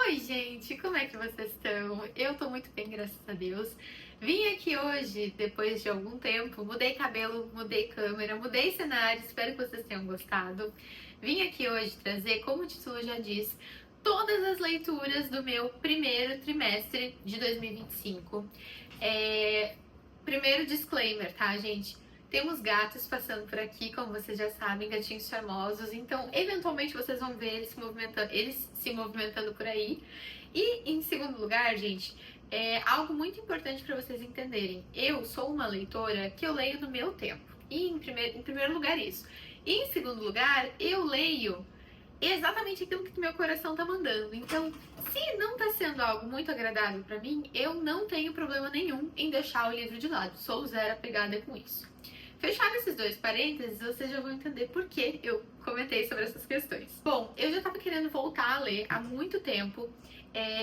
Oi, gente, como é que vocês estão? Eu tô muito bem, graças a Deus. Vim aqui hoje, depois de algum tempo, mudei cabelo, mudei câmera, mudei cenário, espero que vocês tenham gostado. Vim aqui hoje trazer, como o título já diz, todas as leituras do meu primeiro trimestre de 2025. Primeiro disclaimer, tá, gente? Temos gatos passando por aqui, como vocês já sabem, gatinhos charmosos. Então, eventualmente, vocês vão ver eles se movimentando por aí. E, em segundo lugar, gente, algo muito importante para vocês entenderem. Eu sou uma leitora que eu leio no meu tempo. E, em primeiro lugar, isso. E, em segundo lugar, eu leio exatamente aquilo que meu coração tá mandando. Então, se não tá sendo algo muito agradável para mim, eu não tenho problema nenhum em deixar o livro de lado. Sou zero apegada com isso. Fechado esses dois parênteses, vocês já vão entender por que eu comentei sobre essas questões. Bom, eu já tava querendo voltar a ler há muito tempo.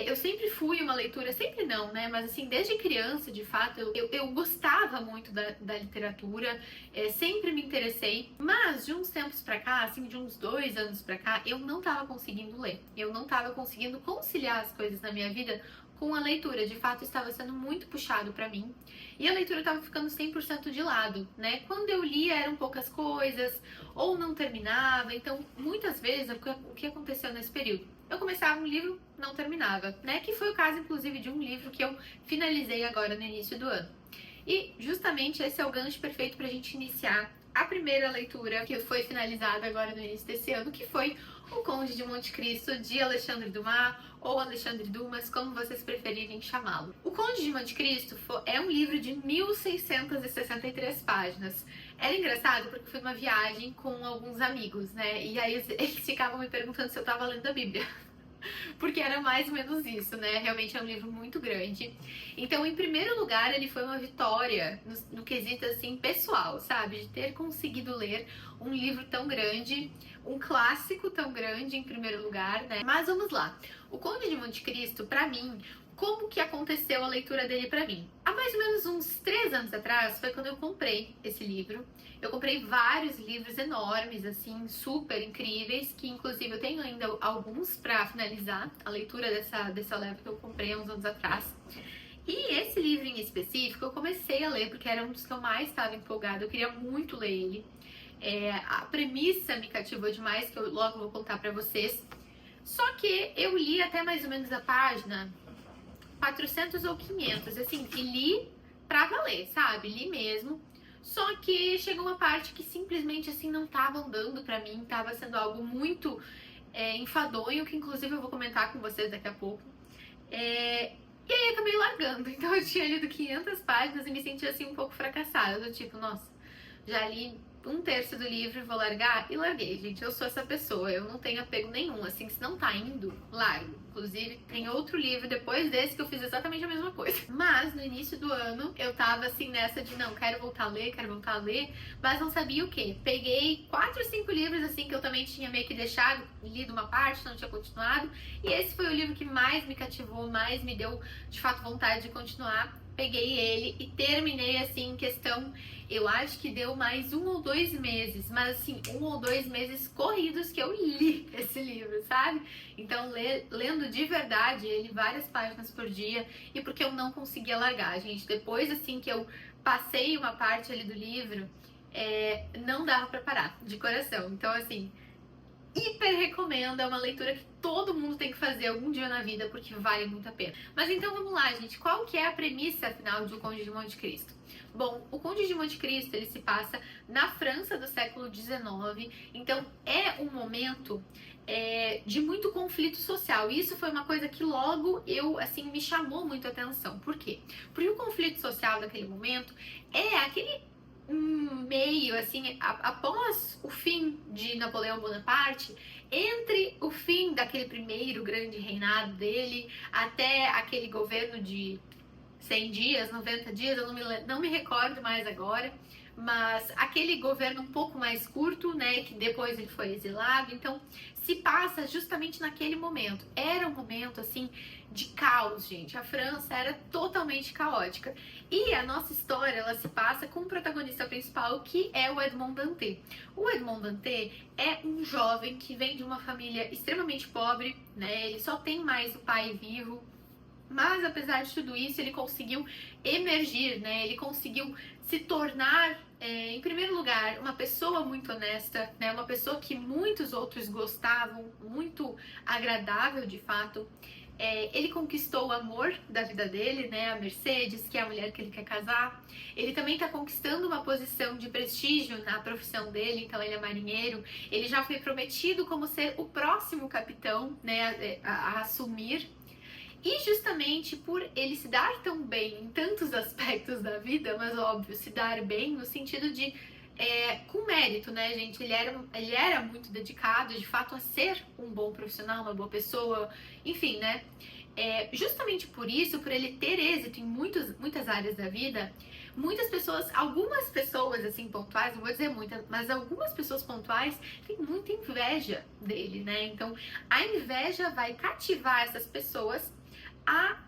Eu sempre fui uma leitura, sempre não, né? Mas assim, desde criança, de fato, eu gostava muito da literatura, sempre me interessei. Mas de uns tempos pra cá, assim, de uns 2 anos pra cá, eu não tava conseguindo ler. Eu não tava conseguindo conciliar as coisas na minha vida com a leitura. De fato, estava sendo muito puxado pra mim. E a leitura estava ficando 100% de lado, né? Quando eu lia eram poucas coisas, ou não terminava. Então, muitas vezes, o que aconteceu nesse período? Eu começava um livro, não terminava, né? Que foi o caso, inclusive, de um livro que eu finalizei agora no início do ano. E, justamente, esse é o gancho perfeito pra gente iniciar a primeira leitura que foi finalizada agora no início desse ano, que foi O Conde de Monte Cristo, de Alexandre Dumas, ou Alexandre Dumas, como vocês preferirem chamá-lo. O Conde de Monte Cristo é um livro de 1663 páginas. Era engraçado porque foi uma viagem com alguns amigos, né? E aí eles ficavam me perguntando se eu tava lendo a Bíblia. Porque era mais ou menos isso, né? Realmente é um livro muito grande. Então, em primeiro lugar, ele foi uma vitória no quesito, assim, pessoal, sabe? De ter conseguido ler um livro tão grande, um clássico tão grande, em primeiro lugar, né? Mas vamos lá. O Conde de Monte Cristo, pra mim, como que aconteceu a leitura dele pra mim? Há mais ou menos uns 3 anos atrás foi quando eu comprei esse livro. Eu comprei vários livros enormes, assim, super incríveis, que inclusive eu tenho ainda alguns pra finalizar a leitura dessa leva que eu comprei há uns anos atrás. E esse livro em específico eu comecei a ler porque era um dos que eu mais estava empolgada, eu queria muito ler ele. A premissa me cativou demais, que eu logo vou contar pra vocês. Só que eu li até mais ou menos a página 400 ou 500, assim, e li pra valer, sabe? Li mesmo. Só que chegou uma parte que simplesmente, assim, não tava andando pra mim, tava sendo algo muito enfadonho, que inclusive eu vou comentar com vocês daqui a pouco. E aí acabei largando. Então eu tinha lido 500 páginas e me sentia, assim, um pouco fracassada. Do tipo, nossa, já li 1/3 do livro e vou largar? E larguei, gente. Eu sou essa pessoa, eu não tenho apego nenhum. Assim, se não tá indo, largo. Inclusive, tem outro livro depois desse que eu fiz exatamente a mesma coisa. Mas, no início do ano, eu tava assim nessa de não, quero voltar a ler, mas não sabia o que. Peguei 4 ou 5 livros, assim, que eu também tinha meio que deixado, lido uma parte, não tinha continuado. E esse foi o livro que mais me cativou, mais me deu, de fato, vontade de continuar. Peguei ele e terminei, assim, em questão, eu acho que deu mais 1 ou 2 meses, mas assim, 1 ou 2 meses corridos que eu li esse livro, sabe? Então, lendo de verdade ele várias páginas por dia, e porque eu não conseguia largar, gente. Depois, assim, que eu passei uma parte ali do livro, não dava pra parar, de coração. Então, assim, hiper recomendo, é uma leitura que todo mundo tem que fazer algum dia na vida, porque vale muito a pena. Mas então vamos lá, gente, qual que é a premissa, afinal, de O Conde de Monte Cristo? Bom, O Conde de Monte Cristo, ele se passa na França do século XIX, então é um momento de muito conflito social. E isso foi uma coisa que logo me chamou muito a atenção. Por quê? Porque o conflito social daquele momento é aquele meio, assim, após o fim de Napoleão Bonaparte, entre o fim daquele primeiro grande reinado dele até aquele governo de 100 dias, 90 dias, eu não me recordo mais agora, mas aquele governo um pouco mais curto, né, que depois ele foi exilado, então se passa justamente naquele momento. Era um momento, assim, de caos, gente. A França era totalmente caótica. E a nossa história, ela se passa com o protagonista principal, que é o Edmond Dantès. O Edmond Dantès é um jovem que vem de uma família extremamente pobre, né? Ele só tem mais o pai vivo. Mas apesar de tudo isso, ele conseguiu emergir, né? Ele conseguiu se tornar, em primeiro lugar, uma pessoa muito honesta, né? Uma pessoa que muitos outros gostavam, muito agradável de fato. Ele conquistou o amor da vida dele, né? A Mercedes, que é a mulher que ele quer casar. Ele também está conquistando uma posição de prestígio na profissão dele, então ele é marinheiro. Ele já foi prometido como ser o próximo capitão, né? A assumir. E justamente por ele se dar tão bem em tantos aspectos da vida, mas óbvio, se dar bem no sentido de com mérito, né, gente? Ele era muito dedicado, de fato, a ser um bom profissional, uma boa pessoa, enfim, né? Justamente por isso, por ele ter êxito em muitas áreas da vida, muitas pessoas, algumas pessoas assim pontuais, não vou dizer muitas, mas algumas pessoas pontuais têm muita inveja dele, né? Então, a inveja vai cativar essas pessoas a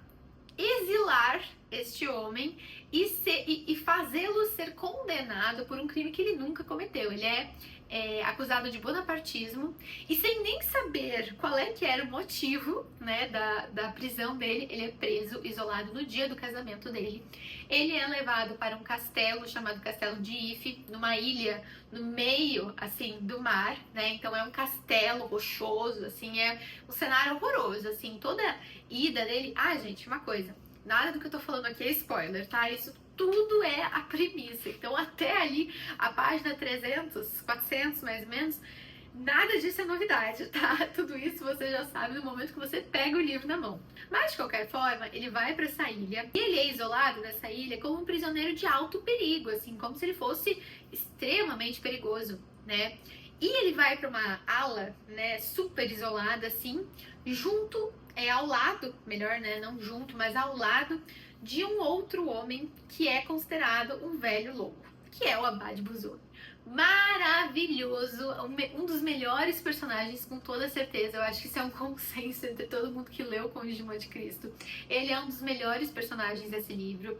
exilar este homem e fazê-lo ser condenado por um crime que ele nunca cometeu. Ele é acusado de bonapartismo e sem nem saber qual é que era o motivo, né, da prisão dele, ele é preso, isolado no dia do casamento dele. Ele é levado para um castelo chamado Castelo de If, numa ilha no meio, assim, do mar, né? Então é um castelo rochoso, assim, é um cenário horroroso, assim, toda ida dele. Ah, gente, uma coisa, nada do que eu tô falando aqui é spoiler, tá? Isso tudo é a premissa. Então até ali, a página 300, 400 mais ou menos, nada disso é novidade, tá? Tudo isso você já sabe no momento que você pega o livro na mão. Mas, de qualquer forma, ele vai para essa ilha e ele é isolado nessa ilha como um prisioneiro de alto perigo, assim, como se ele fosse extremamente perigoso, né? E ele vai para uma ala, né, super isolada, assim, junto, ao lado, melhor, né, não junto, mas ao lado de um outro homem que é considerado um velho louco, que é o Abade Busoni. Maravilhoso, um dos melhores personagens, com toda certeza. Eu acho que isso é um consenso entre todo mundo que leu o Conde de Monte Cristo. Ele é um dos melhores personagens desse livro.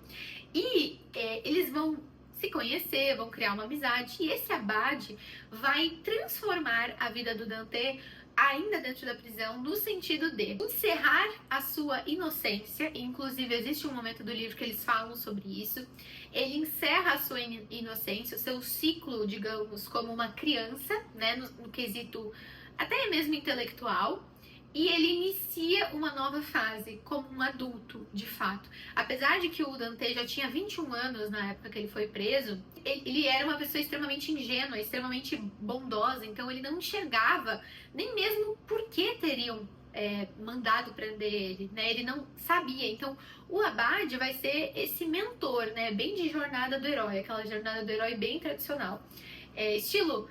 E eles vão se conhecer, vão criar uma amizade. E esse Abade vai transformar a vida do Dantès, ainda dentro da prisão, no sentido de encerrar a sua inocência. Inclusive existe um momento do livro que eles falam sobre isso. Ele encerra a sua inocência, o seu ciclo, digamos, como uma criança, né, no quesito até mesmo intelectual. E ele inicia uma nova fase como um adulto, de fato. Apesar de que o Dantès já tinha 21 anos na época que ele foi preso, ele era uma pessoa extremamente ingênua, extremamente bondosa, então ele não enxergava nem mesmo por que teriam mandado prender ele, né? Ele não sabia. Então, o Abade vai ser esse mentor, né? Bem de jornada do herói, aquela jornada do herói bem tradicional. Estilo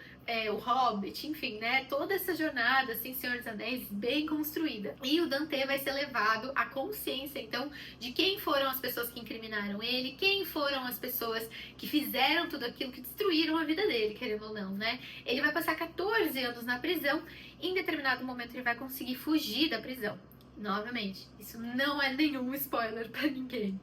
o Hobbit, enfim, né? Toda essa jornada, assim, Senhor dos Anéis, bem construída. E o Dantès vai ser levado à consciência, então, de quem foram as pessoas que incriminaram ele, quem foram as pessoas que fizeram tudo aquilo, que destruíram a vida dele, querendo ou não, né? Ele vai passar 14 anos na prisão e em determinado momento ele vai conseguir fugir da prisão. Novamente, isso não é nenhum spoiler pra ninguém.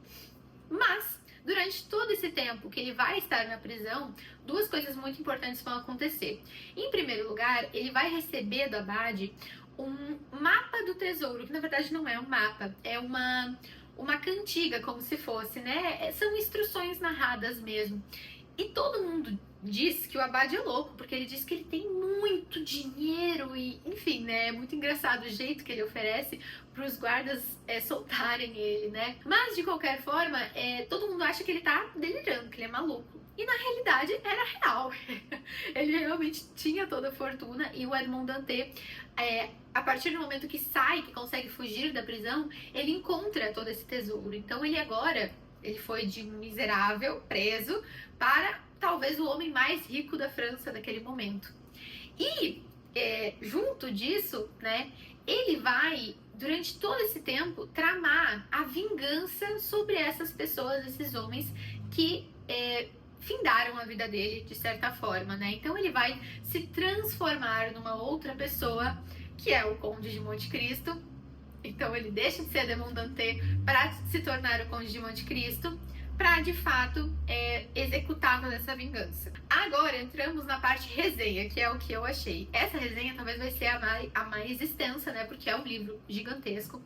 Mas durante todo esse tempo que ele vai estar na prisão, duas coisas muito importantes vão acontecer. Em primeiro lugar, ele vai receber do Abade um mapa do tesouro, que na verdade não é um mapa, é uma cantiga, como se fosse, né? São instruções narradas mesmo. E todo mundo diz que o Abade é louco, porque ele diz que ele tem muito dinheiro e, enfim, né? É muito engraçado o jeito que ele oferece para os guardas soltarem ele, né? Mas, de qualquer forma, todo mundo acha que ele tá delirando, que ele é maluco. E, na realidade, era real. Ele realmente tinha toda a fortuna e o Edmond Dantès, a partir do momento que sai, que consegue fugir da prisão, ele encontra todo esse tesouro. Então, ele foi de um miserável preso para talvez o homem mais rico da França naquele momento. E junto disso, né, ele vai, durante todo esse tempo, tramar a vingança sobre essas pessoas, esses homens que findaram a vida dele de certa forma, né? Então ele vai se transformar numa outra pessoa, que é o Conde de Monte Cristo. Então ele deixa de ser Demon Dante para se tornar o Conde de Monte Cristo, para de fato executar toda essa vingança. Agora entramos na parte resenha, que é o que eu achei. Essa resenha talvez vai ser a mais extensa, né? Porque é um livro gigantesco.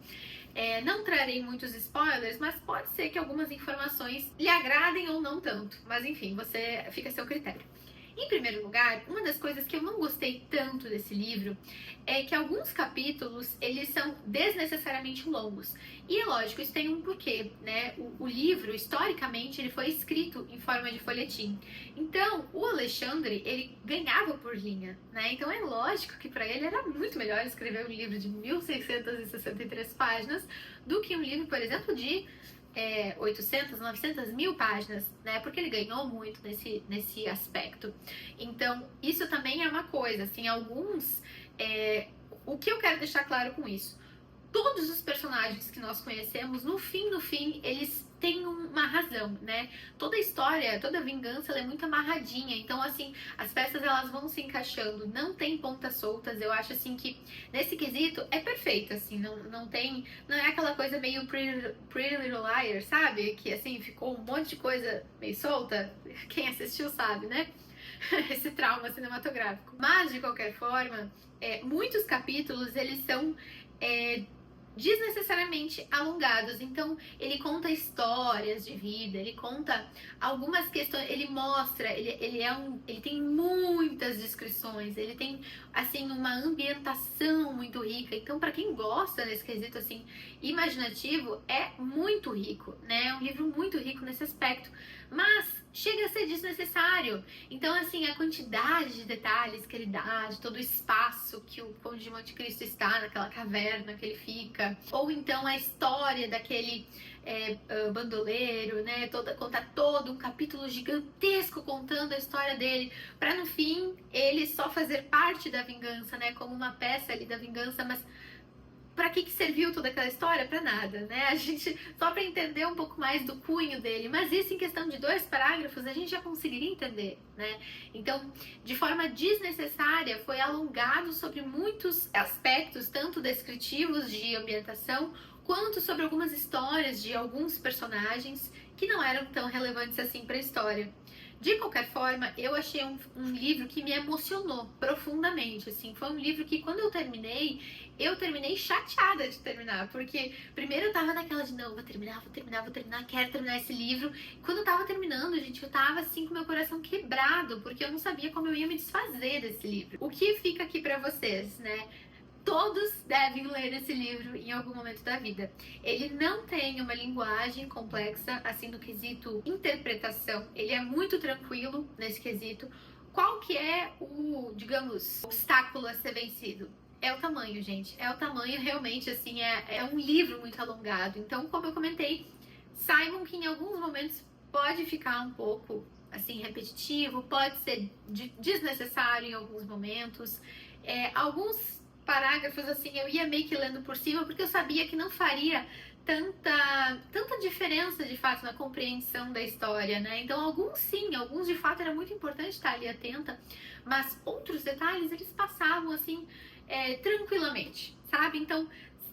Não trarei muitos spoilers, mas pode ser que algumas informações lhe agradem ou não tanto. Mas enfim, você fica a seu critério. Em primeiro lugar, uma das coisas que eu não gostei tanto desse livro é que alguns capítulos, eles são desnecessariamente longos. E é lógico, isso tem um porquê, né? O livro, historicamente, ele foi escrito em forma de folhetim. Então, o Alexandre, ele ganhava por linha, né? Então é lógico que para ele era muito melhor escrever um livro de 1663 páginas do que um livro, por exemplo, de 800, 900 mil páginas, né? Porque ele ganhou muito nesse aspecto. Então, isso também é uma coisa, assim, alguns... o que eu quero deixar claro com isso? Todos os personagens que nós conhecemos, no fim, eles têm uma razão, né? Toda a história, toda a vingança, ela é muito amarradinha. Então, assim, as peças, elas vão se encaixando. Não tem pontas soltas. Eu acho, assim, que nesse quesito é perfeito, assim. Não é aquela coisa meio Pretty Little Liars, sabe? Que, assim, ficou um monte de coisa meio solta. Quem assistiu sabe, né? Esse trauma cinematográfico. Mas, de qualquer forma, muitos capítulos, eles são... desnecessariamente alongados. Então ele conta histórias de vida, ele conta algumas questões, ele mostra, ele tem muitas descrições, ele tem assim uma ambientação muito rica. Então para quem gosta nesse quesito assim imaginativo, é muito rico, né? É um livro muito rico nesse aspecto, mas chega a ser desnecessário. Então, assim, a quantidade de detalhes que ele dá, de todo o espaço que o Conde de Monte Cristo está naquela caverna que ele fica, ou então a história daquele bandoleiro, né? Contar todo um capítulo gigantesco contando a história dele, para no fim ele só fazer parte da vingança, né? Como uma peça ali da vingança, mas pra que serviu toda aquela história? Pra nada, né? A gente, só pra entender um pouco mais do cunho dele, mas isso em questão de 2 parágrafos a gente já conseguiria entender, né? Então, de forma desnecessária, foi alongado sobre muitos aspectos, tanto descritivos de ambientação, quanto sobre algumas histórias de alguns personagens que não eram tão relevantes assim pra história. De qualquer forma, eu achei um livro que me emocionou profundamente, assim. Foi um livro que, quando eu terminei chateada de terminar, porque primeiro eu tava naquela de, não, vou terminar, quero terminar esse livro. Quando eu tava terminando, gente, eu tava assim com meu coração quebrado, porque eu não sabia como eu ia me desfazer desse livro. O que fica aqui pra vocês, né? Todos devem ler esse livro em algum momento da vida. Ele não tem uma linguagem complexa, assim, no quesito interpretação. Ele é muito tranquilo nesse quesito. Qual que é o, digamos, obstáculo a ser vencido? É o tamanho, gente. É o tamanho, realmente, assim, é um livro muito alongado. Então, como eu comentei, saibam que em alguns momentos pode ficar um pouco, assim, repetitivo, pode ser desnecessário em alguns momentos. Alguns parágrafos, assim, eu ia meio que lendo por cima, porque eu sabia que não faria tanta diferença, de fato, na compreensão da história, né? Então, alguns, de fato, era muito importante estar ali atenta, mas outros detalhes, eles passavam, assim, tranquilamente, sabe? Então,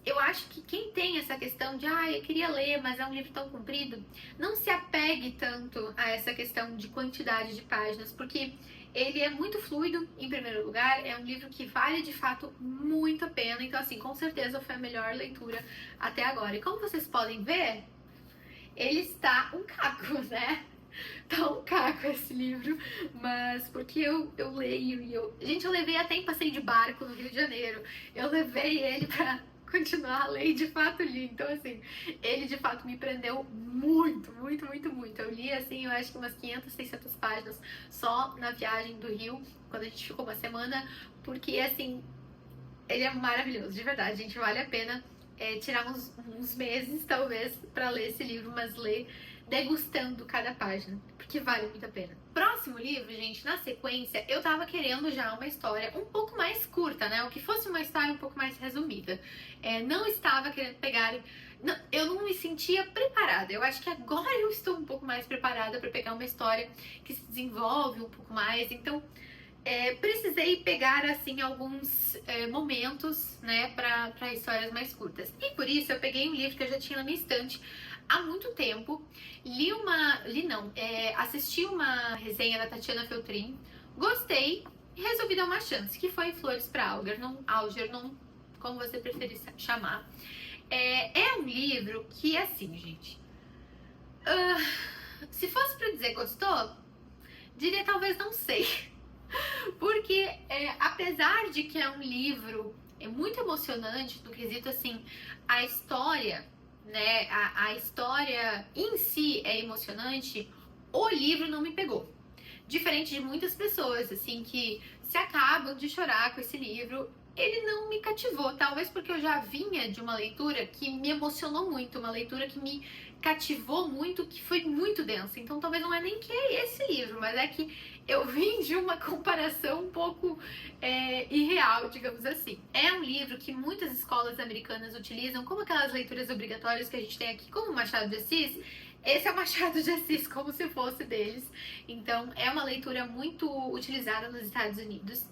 eu acho que quem tem essa questão de, eu queria ler, mas é um livro tão comprido, não se apegue tanto a essa questão de quantidade de páginas, porque ele é muito fluido, em primeiro lugar, é um livro que vale, de fato, muito a pena. Então, assim, com certeza foi a melhor leitura até agora. E como vocês podem ver, ele está um caco, né? Tá um caco esse livro, mas porque eu leio e Gente, eu levei até em passeio de barco no Rio de Janeiro. Eu levei ele pra continuar a ler e de fato li. Então, assim, ele de fato me prendeu muito, muito, muito, muito. Eu li, assim, eu acho que umas 500, 600 páginas só na viagem do Rio, quando a gente ficou uma semana, porque, assim, ele é maravilhoso, de verdade, gente, vale a pena tirar uns meses, talvez, pra ler esse livro, mas ler degustando cada página, porque vale muito a pena. Próximo livro, gente, na sequência, eu tava querendo já uma história um pouco mais curta, né? O que fosse uma história um pouco mais resumida. Não estava querendo pegar eu não me sentia preparada. Eu acho que agora eu estou um pouco mais preparada para pegar uma história que se desenvolve um pouco mais. Então, precisei pegar assim alguns momentos, né, para histórias mais curtas. E por isso eu peguei um livro que eu já tinha na minha estante há muito tempo. Assisti uma resenha da Tatiana Feltrin, gostei e resolvi dar uma chance, que foi Flores para Algernon, como você preferir chamar. É um livro que, assim, gente, se fosse para dizer gostou, diria talvez não sei. Porque, apesar de que é um livro muito emocionante, no quesito, assim, a história, né, a história em si é emocionante, o livro não me pegou. Diferente de muitas pessoas, assim, que se acabam de chorar com esse livro, ele não me cativou. Talvez porque eu já vinha de uma leitura que me emocionou muito, uma leitura que me cativou muito, que foi muito densa. Então talvez não é nem que é esse livro, mas é que eu vim de uma comparação um pouco irreal, digamos assim. É um livro que muitas escolas americanas utilizam como aquelas leituras obrigatórias que a gente tem aqui, como Machado de Assis. Esse é o Machado de Assis, como se fosse deles. Então, é uma leitura muito utilizada nos Estados Unidos.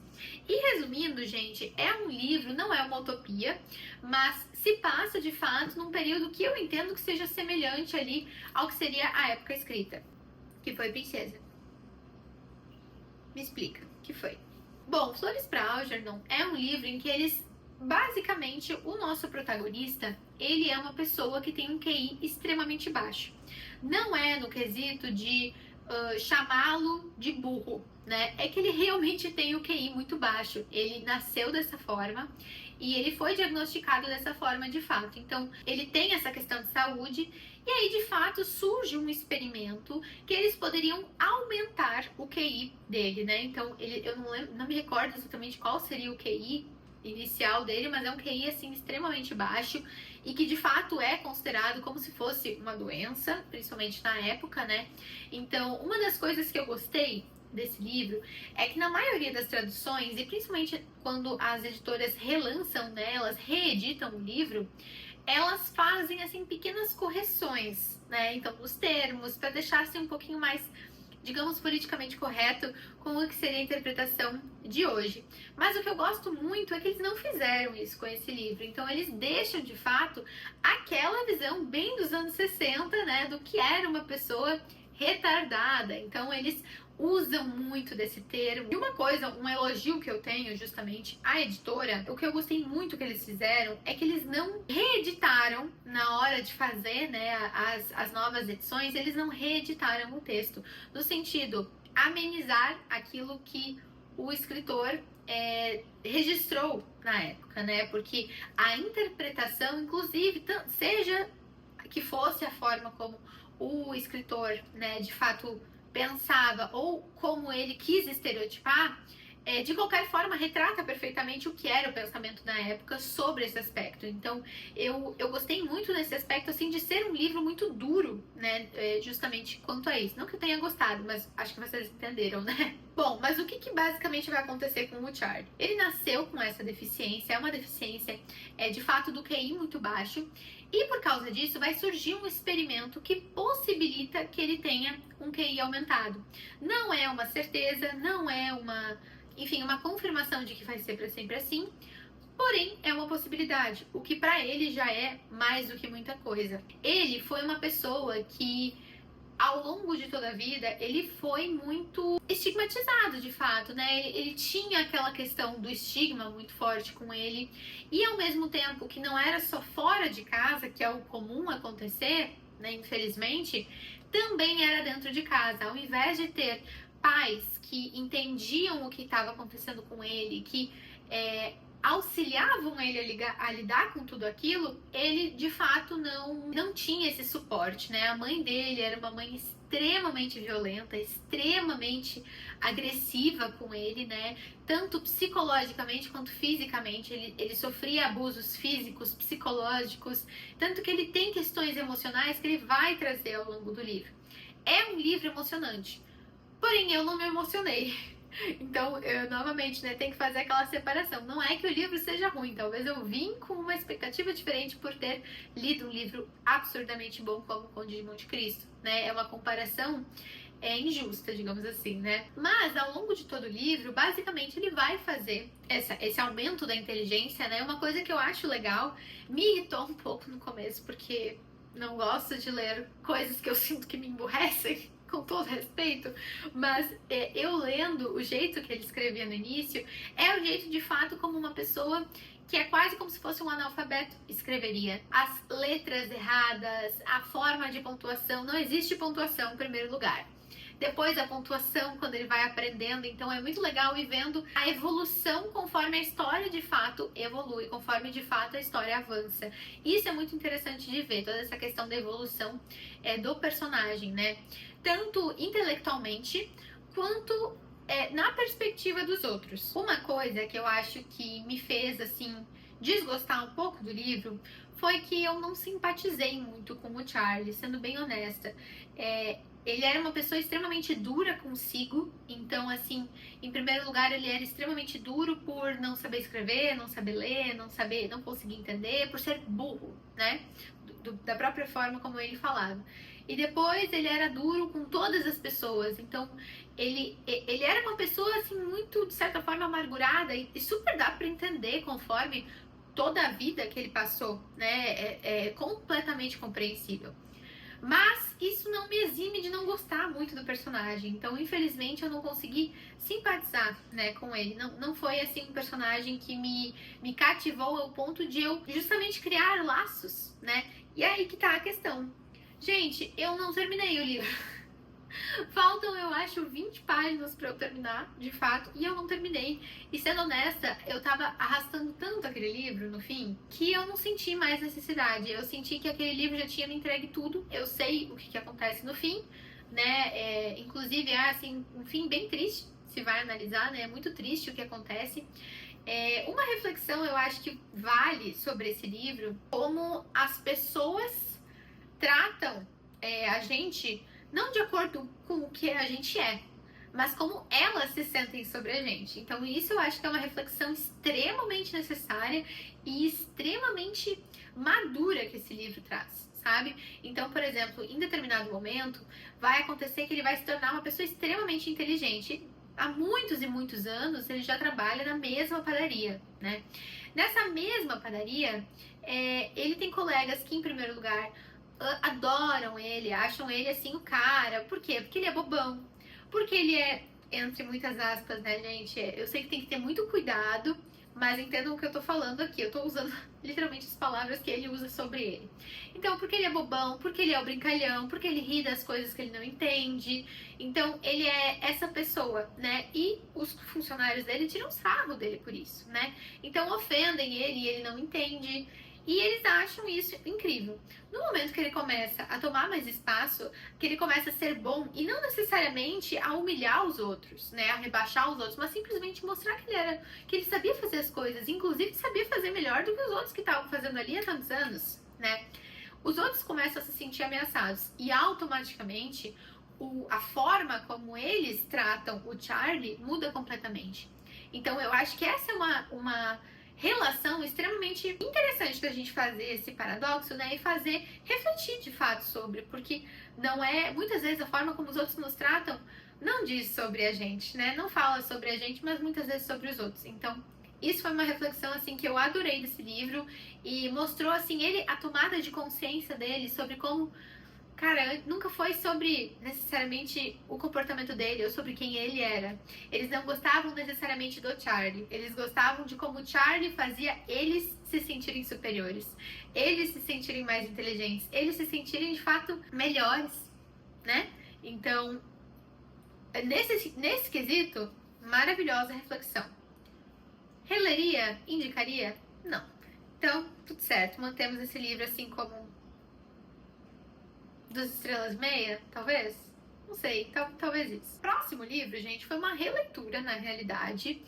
E resumindo, gente, é um livro, não é uma utopia, mas se passa de fato num período que eu entendo que seja semelhante ali ao que seria a época escrita, que foi Princesa. Me explica, o que foi? Bom, Flores para Algernon é um livro em que basicamente, o nosso protagonista, ele é uma pessoa que tem um QI extremamente baixo. Não é no quesito de chamá-lo de burro, né? É que ele realmente tem o QI muito baixo. Ele nasceu dessa forma e ele foi diagnosticado dessa forma de fato. Então, ele tem essa questão de saúde e aí, de fato, surge um experimento que eles poderiam aumentar o QI dele, né? Então, eu não me recordo exatamente qual seria o QI inicial dele, mas é um QI assim extremamente baixo e que de fato é considerado como se fosse uma doença, principalmente na época, né? Então, uma das coisas que eu gostei desse livro é que na maioria das traduções, e principalmente quando as editoras relançam nelas, reeditam o livro, elas fazem assim pequenas correções, né? Então, os termos, para deixar assim um pouquinho mais, digamos, politicamente correto com o que seria a interpretação de hoje. Mas o que eu gosto muito é que eles não fizeram isso com esse livro. Então, eles deixam, de fato, aquela visão bem dos anos 60, né, do que era uma pessoa retardada. Então, eles usam muito desse termo. E uma coisa, um elogio que eu tenho justamente à editora, o que eu gostei muito que eles fizeram é que eles não reeditaram na hora de fazer, né, as novas edições, eles não reeditaram o texto, no sentido amenizar aquilo que o escritor registrou na época, né? Porque a interpretação, inclusive, seja que fosse a forma como o escritor, né, de fato pensava ou como ele quis estereotipar, de qualquer forma retrata perfeitamente o que era o pensamento na época sobre esse aspecto. Então eu gostei muito desse aspecto, assim, de ser um livro muito duro, né, justamente quanto a isso. Não que eu tenha gostado, mas acho que vocês entenderam, né? Bom, mas o que basicamente vai acontecer com o Charlie? Ele nasceu com essa deficiência, é uma deficiência de fato do QI muito baixo, e por causa disso vai surgir um experimento que possibilita que ele tenha um QI aumentado. Não é uma certeza, não é uma confirmação de que vai ser para sempre assim, porém é uma possibilidade, o que para ele já é mais do que muita coisa. Ele foi uma pessoa que ao longo de toda a vida, ele foi muito estigmatizado, de fato, né? Ele tinha aquela questão do estigma muito forte com ele, e ao mesmo tempo que não era só fora de casa, que é o comum acontecer, né, infelizmente, também era dentro de casa. Ao invés de ter pais que entendiam o que estava acontecendo com ele, que auxiliavam ele a lidar com tudo aquilo, ele de fato não tinha esse suporte, né? A mãe dele era uma mãe extremamente violenta, extremamente agressiva com ele, né? Tanto psicologicamente quanto fisicamente. Ele sofria abusos físicos, psicológicos, tanto que ele tem questões emocionais que ele vai trazer ao longo do livro. É um livro emocionante, porém eu não me emocionei. Então, eu novamente, né, tenho que fazer aquela separação. Não é que o livro seja ruim, talvez eu vim com uma expectativa diferente por ter lido um livro absurdamente bom como o Conde de Monte Cristo, né? É uma comparação injusta, digamos assim, né? Mas ao longo de todo o livro, basicamente ele vai fazer esse aumento da inteligência, né? Uma coisa que eu acho legal, me irritou um pouco no começo, porque não gosto de ler coisas que eu sinto que me emburrecem, com todo respeito, mas eu lendo o jeito que ele escrevia no início, é o jeito de fato como uma pessoa que é quase como se fosse um analfabeto escreveria. As letras erradas, a forma de pontuação, não existe pontuação em primeiro lugar. Depois a pontuação, quando ele vai aprendendo, então é muito legal ir vendo a evolução conforme a história de fato evolui, conforme de fato a história avança. Isso é muito interessante de ver, toda essa questão da evolução do personagem, né? Tanto intelectualmente, quanto na perspectiva dos outros. Uma coisa que eu acho que me fez, assim, desgostar um pouco do livro foi que eu não simpatizei muito com o Charlie, sendo bem honesta. Ele era uma pessoa extremamente dura consigo, então, assim, em primeiro lugar, ele era extremamente duro por não saber escrever, não saber ler, não conseguir entender, por ser burro, né? Da própria forma como ele falava. E depois ele era duro com todas as pessoas, então ele era uma pessoa, assim, muito, de certa forma, amargurada e super dá pra entender conforme toda a vida que ele passou, né? É completamente compreensível. Mas isso não me exime de não gostar muito do personagem. Então, infelizmente, eu não consegui simpatizar, né, com ele. Não foi, assim, um personagem que me cativou ao ponto de eu justamente criar laços, né? E aí que tá a questão. Gente, eu não terminei o livro. Faltam, eu acho, 20 páginas pra eu terminar, de fato, e eu não terminei. E sendo honesta, eu tava arrastando tanto aquele livro no fim, que eu não senti mais necessidade. Eu senti que aquele livro já tinha me entregue tudo. Eu sei o que acontece no fim, né? Inclusive, é assim, um fim bem triste, se vai analisar, né? É muito triste o que acontece. Uma reflexão, eu acho que vale sobre esse livro, como as pessoas tratam a gente não de acordo com o que a gente é, mas como elas se sentem sobre a gente. Então isso eu acho que é uma reflexão extremamente necessária e extremamente madura que esse livro traz, sabe? Então, por exemplo, em determinado momento, vai acontecer que ele vai se tornar uma pessoa extremamente inteligente. Há muitos e muitos anos ele já trabalha na mesma padaria, né? Nessa mesma padaria, ele tem colegas que, em primeiro lugar, adoram ele, acham ele assim o cara. Por quê? Porque ele é bobão. Porque ele é, entre muitas aspas, né, gente? Eu sei que tem que ter muito cuidado, mas entendam o que eu tô falando aqui. Eu tô usando literalmente as palavras que ele usa sobre ele. Então, porque ele é bobão, porque ele é o brincalhão, porque ele ri das coisas que ele não entende. Então, ele é essa pessoa, né? E os funcionários dele tiram sarro dele por isso, né? Então, ofendem ele e ele não entende. E eles acham isso incrível. No momento que ele começa a tomar mais espaço, que ele começa a ser bom, e não necessariamente a humilhar os outros, né, a rebaixar os outros, mas simplesmente mostrar que ele sabia fazer as coisas, inclusive sabia fazer melhor do que os outros que estavam fazendo ali há tantos anos, né? Os outros começam a se sentir ameaçados e automaticamente a forma como eles tratam o Charlie muda completamente. Então eu acho que essa é uma relação extremamente interessante da gente fazer esse paradoxo, né, e fazer refletir de fato sobre, porque não é, muitas vezes a forma como os outros nos tratam não diz sobre a gente, né, não fala sobre a gente, mas muitas vezes sobre os outros. Então, isso foi uma reflexão, assim, que eu adorei desse livro e mostrou, assim, a tomada de consciência dele sobre como, cara, nunca foi sobre necessariamente o comportamento dele ou sobre quem ele era. Eles não gostavam necessariamente do Charlie. Eles gostavam de como o Charlie fazia eles se sentirem superiores, eles se sentirem mais inteligentes, eles se sentirem de fato melhores, né? Então, nesse quesito, maravilhosa reflexão. Releria? Indicaria? Não. Então, tudo certo. Mantemos esse livro assim como 2,5 estrelas, talvez? Não sei, talvez isso. Próximo livro, gente, foi uma releitura, na realidade,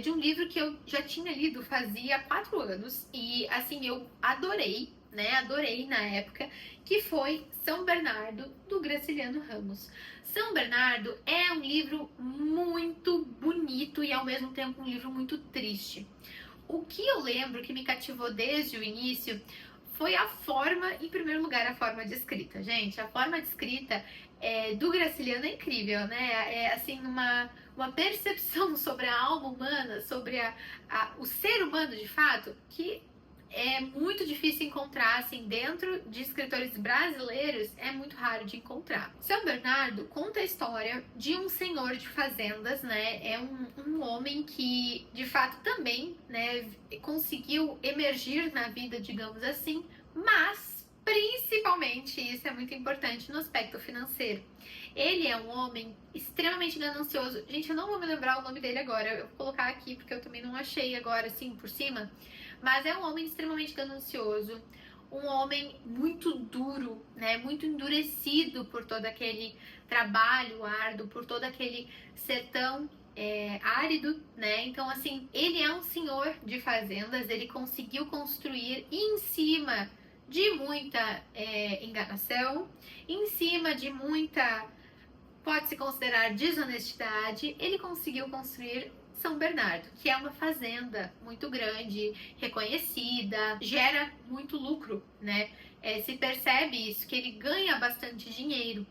de um livro que eu já tinha lido fazia 4 anos. E, assim, eu adorei, né? Adorei na época, que foi São Bernardo, do Graciliano Ramos. São Bernardo é um livro muito bonito e ao mesmo tempo um livro muito triste. O que eu lembro que me cativou desde o início foi a forma, em primeiro lugar, a forma de escrita. Gente, a forma de escrita do Graciliano é incrível, né? É assim, uma percepção sobre a alma humana, sobre o ser humano de fato, que é muito difícil encontrar, assim, dentro de escritores brasileiros, é muito raro de encontrar. São Bernardo conta a história de um senhor de fazendas, né? É um homem que, de fato, também, né, conseguiu emergir na vida, digamos assim, mas, principalmente, isso é muito importante no aspecto financeiro. Ele é um homem extremamente ganancioso. Gente, eu não vou me lembrar o nome dele agora, eu vou colocar aqui porque eu também não achei agora, assim, por cima. Mas é um homem extremamente ganancioso, um homem muito duro, né? Muito endurecido por todo aquele trabalho árduo, por todo aquele sertão árido, né? Então, assim, ele é um senhor de fazendas, ele conseguiu construir em cima de muita enganação, em cima de muita, pode-se considerar, desonestidade, ele conseguiu construir São Bernardo, que é uma fazenda muito grande, reconhecida, gera muito lucro, né? Se percebe isso, que ele ganha bastante dinheiro.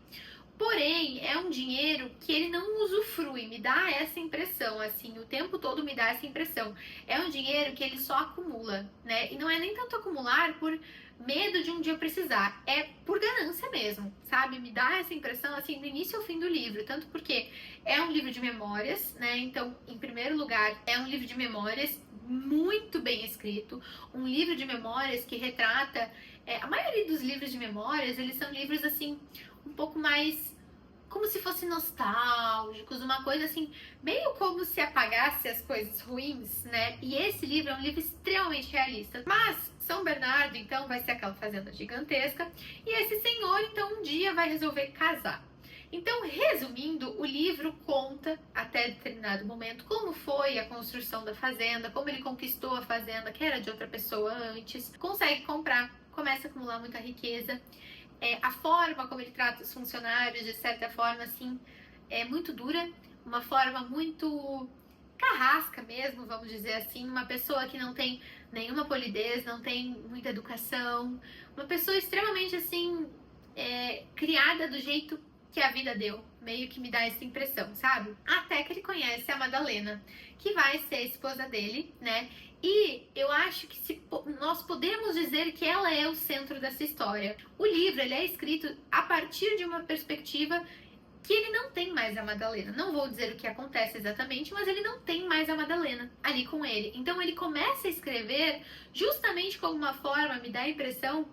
Porém, é um dinheiro que ele não usufrui, me dá essa impressão, assim, o tempo todo me dá essa impressão. É um dinheiro que ele só acumula, né? E não é nem tanto acumular por medo de um dia precisar, é por ganância mesmo, sabe? Me dá essa impressão, assim, do início ao fim do livro, tanto porque é um livro de memórias, né? Então, em primeiro lugar, é um livro de memórias muito bem escrito, um livro de memórias que retrata, a maioria dos livros de memórias, eles são livros, assim, um pouco mais como se fossem nostálgicos, uma coisa assim, meio como se apagasse as coisas ruins, né? E esse livro é um livro extremamente realista. Mas São Bernardo, então, vai ser aquela fazenda gigantesca, e esse senhor, então, um dia vai resolver casar. Então, resumindo, o livro conta, até determinado momento, como foi a construção da fazenda, como ele conquistou a fazenda, que era de outra pessoa antes, consegue comprar, começa a acumular muita riqueza. A forma como ele trata os funcionários, de certa forma, assim, é muito dura, uma forma muito carrasca mesmo, vamos dizer assim, uma pessoa que não tem nenhuma polidez, não tem muita educação, uma pessoa extremamente, assim, criada do jeito que a vida deu, meio que me dá essa impressão, sabe? Até que ele conhece a Madalena, que vai ser a esposa dele, né? E eu acho que nós podemos dizer que ela é o centro dessa história. O livro ele é escrito a partir de uma perspectiva que ele não tem mais a Madalena. Não vou dizer o que acontece exatamente, mas ele não tem mais a Madalena ali com ele. Então ele começa a escrever justamente como uma forma, me dá a impressão,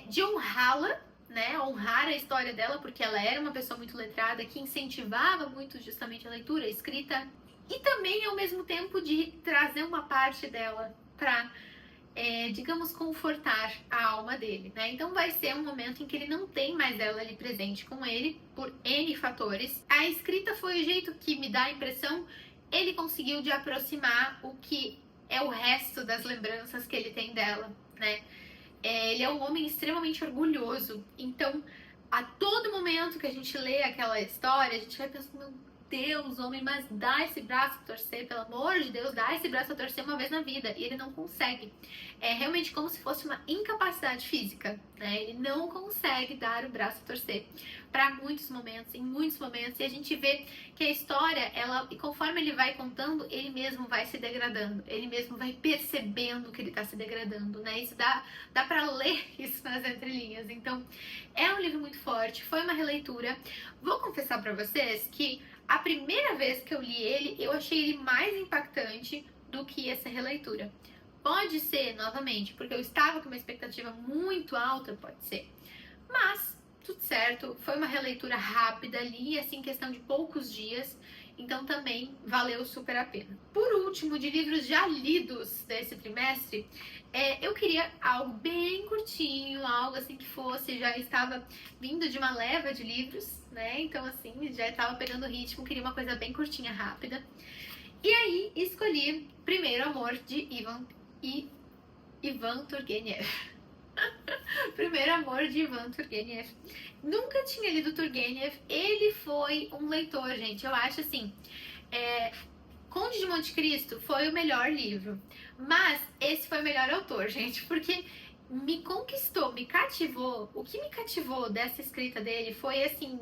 de honrá-la, né? Honrar a história dela, porque ela era uma pessoa muito letrada, que incentivava muito justamente a leitura, a escrita, e também ao mesmo tempo de trazer uma parte dela para, digamos, confortar a alma dele, né? Então vai ser um momento em que ele não tem mais ela ali presente com ele, por N fatores. A escrita foi o jeito que me dá a impressão, ele conseguiu de aproximar o que é o resto das lembranças que ele tem dela, né? Ele é um homem extremamente orgulhoso, então a todo momento que a gente lê aquela história, a gente vai pensando, meu Deus, homem, mas dá esse braço a torcer, pelo amor de Deus, dá esse braço a torcer uma vez na vida, e ele não consegue. É realmente como se fosse uma incapacidade física, né? Ele não consegue dar o braço a torcer para muitos momentos, em muitos momentos, e a gente vê que a história, e conforme ele vai contando, ele mesmo vai se degradando, ele mesmo vai percebendo que ele tá se degradando, né? Isso dá para ler isso nas entrelinhas. Então, é um livro muito forte, foi uma releitura. Vou confessar para vocês que a primeira vez que eu li ele, eu achei ele mais impactante do que essa releitura. Pode ser, novamente, porque eu estava com uma expectativa muito alta, pode ser. Mas, tudo certo, foi uma releitura rápida, li assim, em questão de poucos dias, então também valeu super a pena. Por último, de livros já lidos desse trimestre, eu queria algo bem curtinho, algo assim que fosse, já estava vindo de uma leva de livros, né? Então assim, já estava pegando o ritmo, queria uma coisa bem curtinha, rápida. E aí escolhi Primeiro Amor de Ivan Turgenev. Primeiro Amor de Ivan Turgenev. Nunca tinha lido Turgenev. Ele foi um leitor, gente. Eu acho assim, Conde de Monte Cristo foi o melhor livro. Mas esse foi o melhor autor, gente. Porque me conquistou, me cativou. O que me cativou dessa escrita dele foi, assim,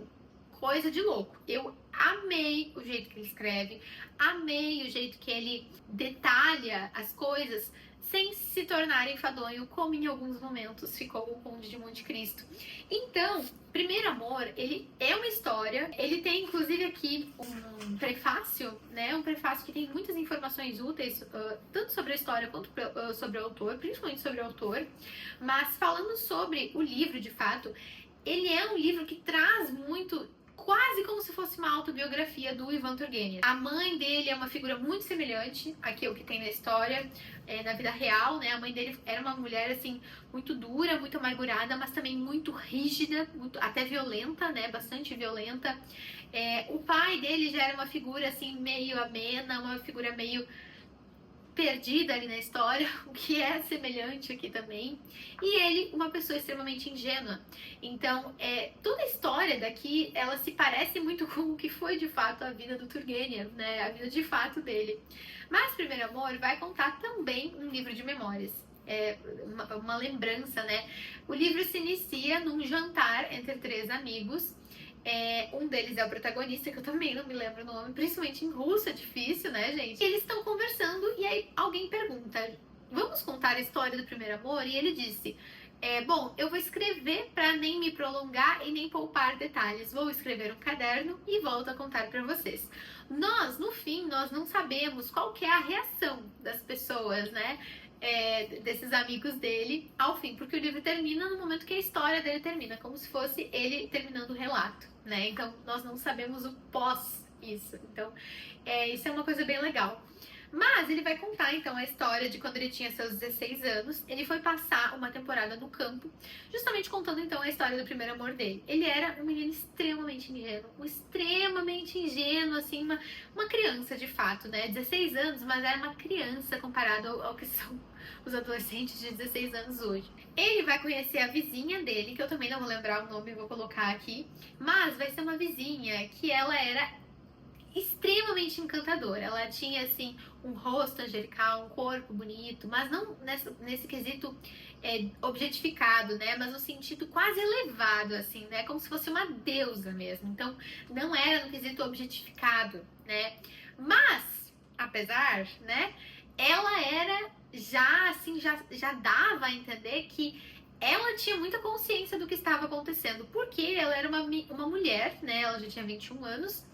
coisa de louco. Eu amei o jeito que ele escreve. Amei o jeito que ele detalha as coisas sem se tornar enfadonho, como em alguns momentos ficou o Conde de Monte Cristo. Então, Primeiro Amor, ele é uma história, ele tem inclusive aqui um prefácio, né? Um prefácio que tem muitas informações úteis, tanto sobre a história quanto sobre o autor, principalmente sobre o autor. Mas falando sobre o livro, de fato, ele é um livro que traz muito, quase como se fosse uma autobiografia do Ivan Turgenev. A mãe dele é uma figura muito semelhante àquilo que tem na história, na vida real, né? A mãe dele era uma mulher, assim, muito dura, muito amargurada, mas também muito rígida, muito, até violenta, né? Bastante violenta. O pai dele já era uma figura, assim, meio amena, uma figura meio perdida ali na história, o que é semelhante aqui também. E ele, uma pessoa extremamente ingênua. Então, toda a história daqui, ela se parece muito com o que foi de fato a vida do Turgenev, né? A vida de fato dele. Mas Primeiro Amor vai contar também um livro de memórias. Uma lembrança, né? O livro se inicia num jantar entre 3 amigos. Um deles é o protagonista, que eu também não me lembro o nome, principalmente em russo é difícil, né, gente? E eles estão conversando e aí alguém pergunta: vamos contar a história do Primeiro Amor? E ele disse: bom, eu vou escrever para nem me prolongar e nem poupar detalhes. Vou escrever um caderno e volto a contar para vocês. No fim, nós não sabemos qual que é a reação das pessoas, né? Desses amigos dele ao fim, porque o livro termina no momento que a história dele termina, como se fosse ele terminando o relato, né? Então nós não sabemos o pós isso. Então isso é uma coisa bem legal. Mas ele vai contar então a história de quando ele tinha seus 16 anos, ele foi passar uma temporada no campo, justamente contando então a história do primeiro amor dele. Ele era um menino extremamente ingênuo, assim, uma criança de fato, né? 16 anos, mas era uma criança comparado ao que são os adolescentes de 16 anos hoje. Ele vai conhecer a vizinha dele, que eu também não vou lembrar o nome, vou colocar aqui, mas vai ser uma vizinha que ela era extremamente encantadora. Ela tinha, assim, um rosto angelical, um corpo bonito, mas não nesse quesito objetificado, né? Mas no sentido quase elevado, assim, né? Como se fosse uma deusa mesmo. Então, não era no quesito objetificado, né? Mas, apesar, né? Ela era já, assim, já dava a entender que ela tinha muita consciência do que estava acontecendo, porque ela era uma mulher, né? Ela já tinha 21 anos,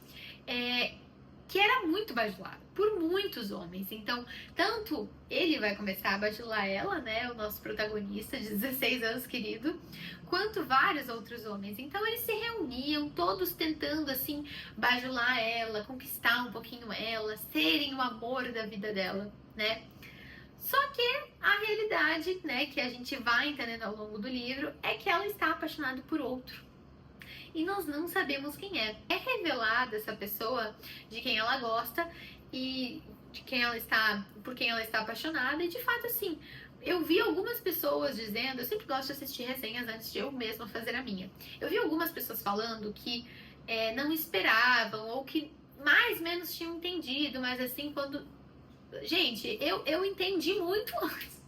que era muito bajulada por muitos homens. Então, tanto ele vai começar a bajular ela, né, o nosso protagonista de 16 anos querido, quanto vários outros homens. Então, eles se reuniam, todos tentando, assim, bajular ela, conquistar um pouquinho ela, serem o amor da vida dela, né? Só que a realidade, né, que a gente vai entendendo ao longo do livro, é que ela está apaixonada por outro. E nós não sabemos quem é. É revelada essa pessoa, de quem ela gosta e de quem ela está, por quem ela está apaixonada. E de fato, assim, eu vi algumas pessoas dizendo, eu sempre gosto de assistir resenhas antes de eu mesma fazer a minha. Eu vi algumas pessoas falando que não esperavam ou que mais ou menos tinham entendido, mas assim, quando... Gente, eu entendi muito antes.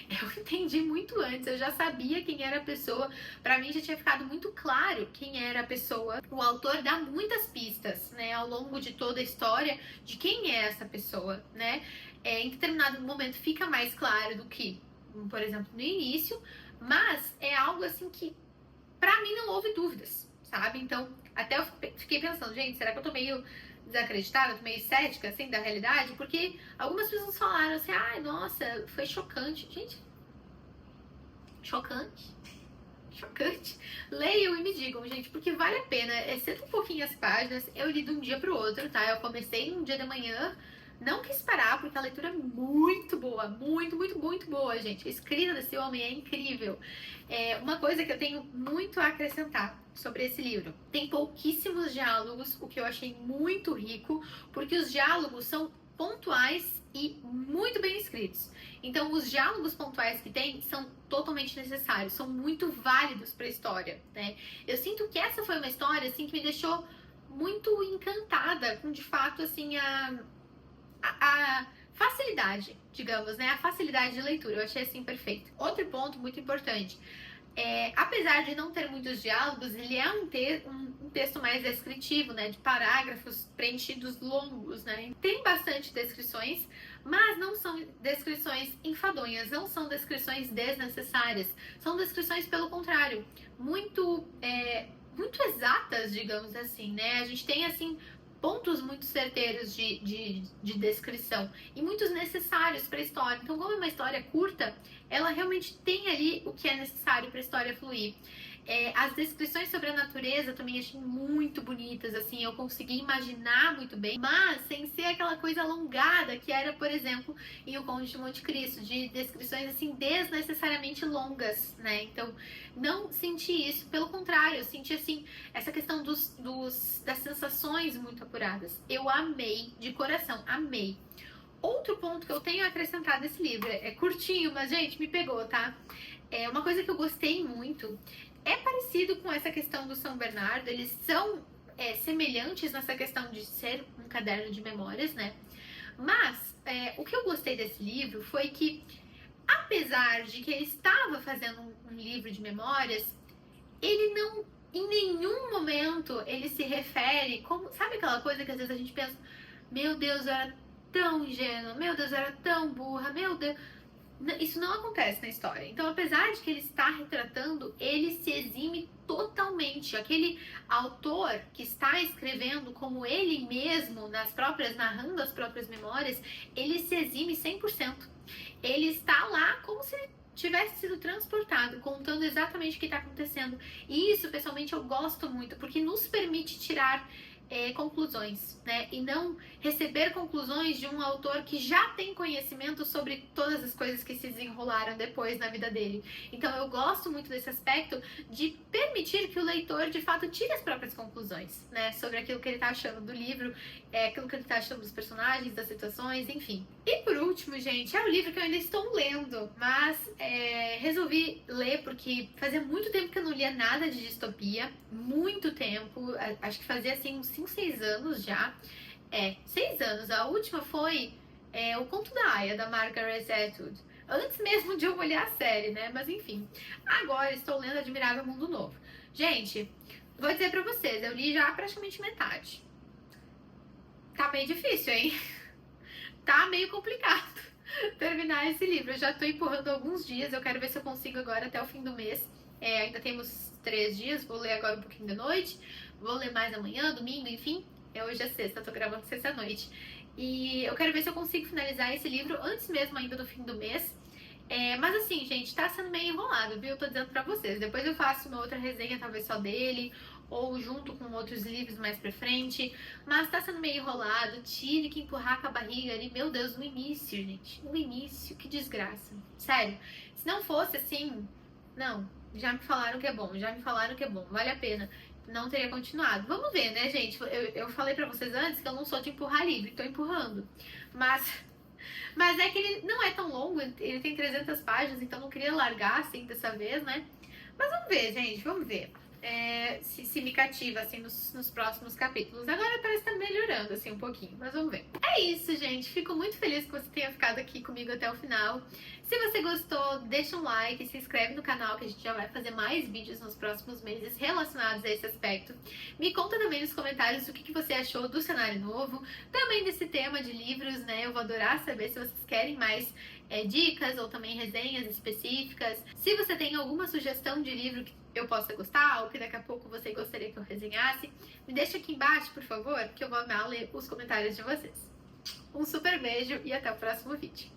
Eu entendi muito antes, eu já sabia quem era a pessoa. Pra mim já tinha ficado muito claro quem era a pessoa. O autor dá muitas pistas, né, ao longo de toda a história de quem é essa pessoa, né? Em determinado momento fica mais claro do que, por exemplo, no início, mas é algo assim que pra mim não houve dúvidas, sabe? Então, até eu fiquei pensando, gente, será que eu tô meio desacreditada, tô meio cética, assim, da realidade? Porque algumas pessoas falaram assim, ai, nossa, foi chocante. Gente, chocante? Chocante. Leiam e me digam, gente, porque vale a pena. Senta um pouquinho as páginas, eu li de um dia pro outro, tá? Eu comecei num dia da manhã, não quis parar, porque a leitura é muito boa, muito boa, gente. A escrita desse homem é incrível. Uma coisa que eu tenho muito a acrescentar sobre esse livro: tem pouquíssimos diálogos, o que eu achei muito rico, porque os diálogos são pontuais e muito bem escritos. Então, os diálogos pontuais que tem são totalmente necessários, são muito válidos para a história, né? Eu sinto que essa foi uma história, assim, que me deixou muito encantada com, de fato, assim, a facilidade, digamos, né? A facilidade de leitura. Eu achei, assim, perfeito. Outro ponto muito importante. Apesar de não ter muitos diálogos, ele é um texto mais descritivo, né? De parágrafos preenchidos longos, né? Tem bastante descrições, mas não são descrições enfadonhas, não são descrições desnecessárias. São descrições, pelo contrário, muito exatas, digamos assim, né? A gente tem, assim, pontos muito certeiros de descrição e muitos necessários para a história. Então, como é uma história curta, ela realmente tem ali o que é necessário para a história fluir. As descrições sobre a natureza também achei muito bonitas, assim, eu consegui imaginar muito bem, mas sem ser aquela coisa alongada que era, por exemplo, em O Conde de Monte Cristo, de descrições, assim, desnecessariamente longas, né? Então, não senti isso, pelo contrário, eu senti, assim, essa questão das sensações muito apuradas. Eu amei, de coração, amei. Outro ponto que eu tenho a acrescentar desse livro, é curtinho, mas, gente, me pegou, tá? Uma coisa que eu gostei muito, é parecido com essa questão do São Bernardo, eles são semelhantes nessa questão de ser um caderno de memórias, né? Mas, o que eu gostei desse livro foi que, apesar de que ele estava fazendo um livro de memórias, ele não, em nenhum momento, ele se refere como, sabe aquela coisa que às vezes a gente pensa, meu Deus, eu era tão ingênua, meu Deus, eu era tão burra, meu Deus. Isso não acontece na história. Então, apesar de que ele está retratando, ele se exime totalmente. Aquele autor que está escrevendo como ele mesmo, narrando as próprias memórias, ele se exime 100%. Ele está lá como se ele tivesse sido transportado, contando exatamente o que está acontecendo. E isso, pessoalmente, eu gosto muito, porque nos permite tirar conclusões, né? E não receber conclusões de um autor que já tem conhecimento sobre todas as coisas que se desenrolaram depois na vida dele. Então eu gosto muito desse aspecto de permitir que o leitor de fato tire as próprias conclusões, né? Sobre aquilo que ele tá achando do livro, aquilo que ele tá achando dos personagens, das situações, enfim. E por último, gente, é um livro que eu ainda estou lendo, mas resolvi ler porque fazia muito tempo que eu não lia nada de distopia, muito tempo, acho que fazia assim uns 5, 6 anos já. 6 anos. A última foi O Conto da Aia, da Margaret Atwood. Antes mesmo de eu olhar a série, né? Mas enfim. Agora estou lendo Admirável Mundo Novo. Gente, vou dizer pra vocês, eu li já praticamente metade. Tá meio difícil, hein? Tá meio complicado terminar esse livro. Eu já tô empurrando alguns dias, eu quero ver se eu consigo agora até o fim do mês. Ainda temos 3 dias, vou ler agora um pouquinho da noite, vou ler mais amanhã, domingo, enfim. Hoje é sexta, tô gravando sexta à noite. E eu quero ver se eu consigo finalizar esse livro antes mesmo ainda do fim do mês. Mas assim, gente, tá sendo meio enrolado, viu? Eu tô dizendo pra vocês. Depois eu faço uma outra resenha, talvez só dele, ou junto com outros livros mais pra frente. Mas tá sendo meio enrolado, tive que empurrar com a barriga ali. Meu Deus, no início, gente. No início, que desgraça. Sério, se não fosse assim... Não, já me falaram que é bom, vale a pena. Não teria continuado. Vamos ver, né, gente? Eu falei pra vocês antes que eu não sou de empurrar livro, tô empurrando. Mas é que ele não é tão longo, ele tem 300 páginas, então não queria largar assim dessa vez, né? Mas vamos ver, gente, vamos ver. Se me cativa, assim, nos próximos capítulos. Agora parece que tá melhorando, assim, um pouquinho, mas vamos ver. É isso, gente. Fico muito feliz que você tenha ficado aqui comigo até o final. Se você gostou, deixa um like, se inscreve no canal, que a gente já vai fazer mais vídeos nos próximos meses relacionados a esse aspecto. Me conta também nos comentários o que você achou do cenário novo, também desse tema de livros, né? Eu vou adorar saber se vocês querem mais dicas ou também resenhas específicas. Se você tem alguma sugestão de livro que eu possa gostar, ou que daqui a pouco você gostaria que eu resenhasse, me deixa aqui embaixo, por favor, que eu vou amar ler os comentários de vocês. Um super beijo e até o próximo vídeo.